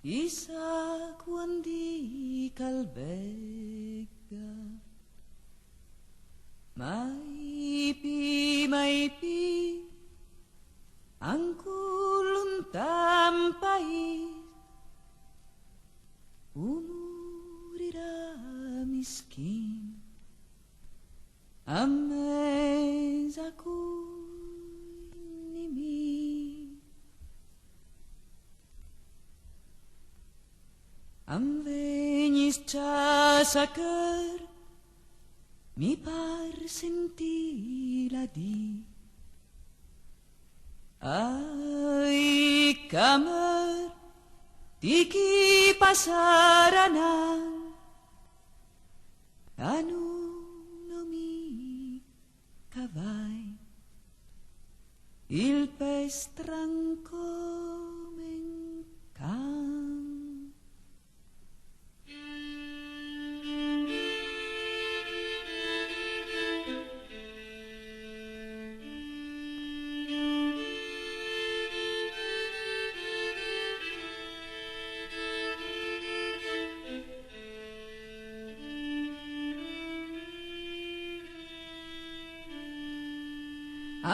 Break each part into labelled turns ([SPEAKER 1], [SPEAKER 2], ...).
[SPEAKER 1] Isa quandi calvegga, mai pi, anco lontan país, morirà miskin, a mesa con mi. Am venis chasa căr, mi par sentir la di. Ai camăr, tiki pasaranang, anu no mi cavai, il pestran come can.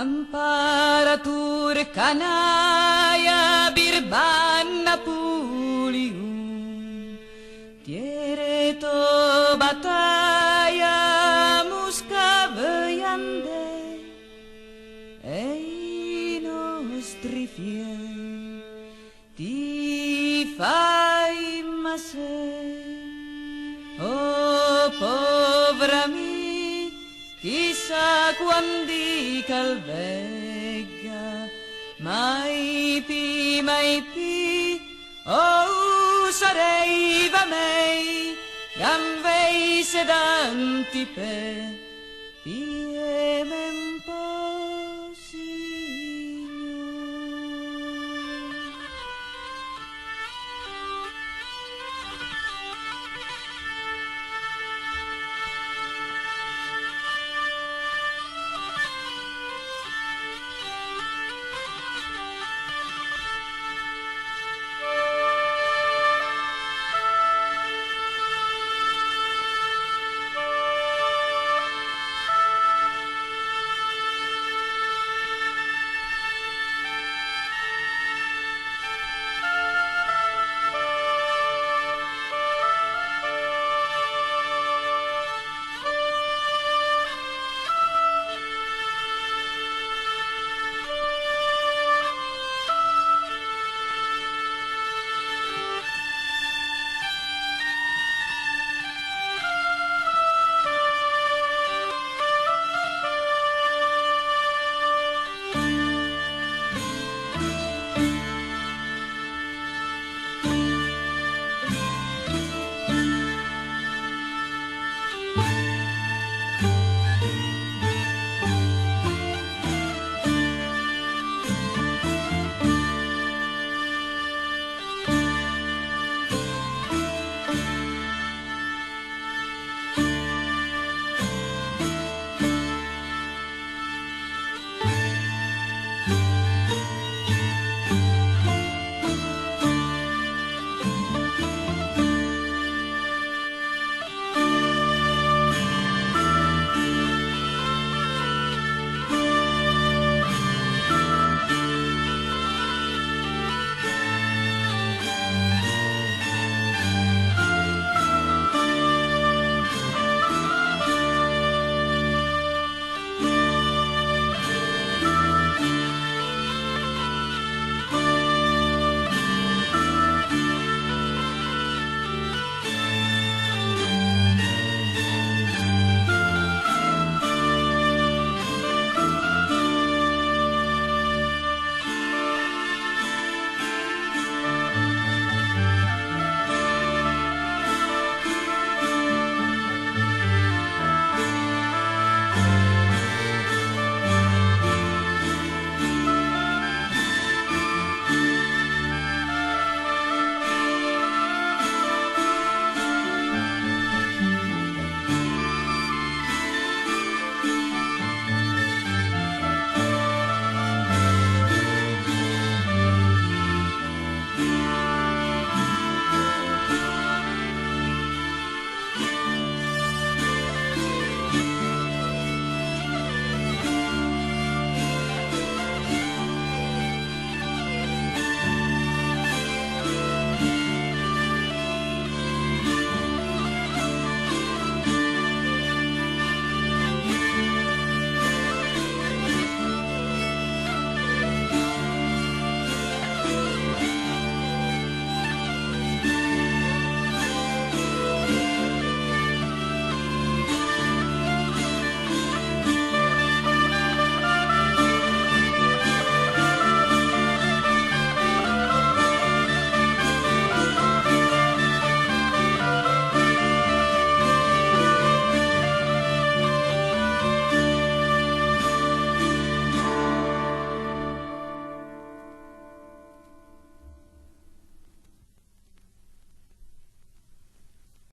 [SPEAKER 1] Amparatur canaya birbanna puliu, tiereto battaglia musca veiande, e i nostri fiei ti fai masse, oh povera mia. Chissà quandi calvegga, mai pi, oh sarei va mei, gamvei sedanti pe.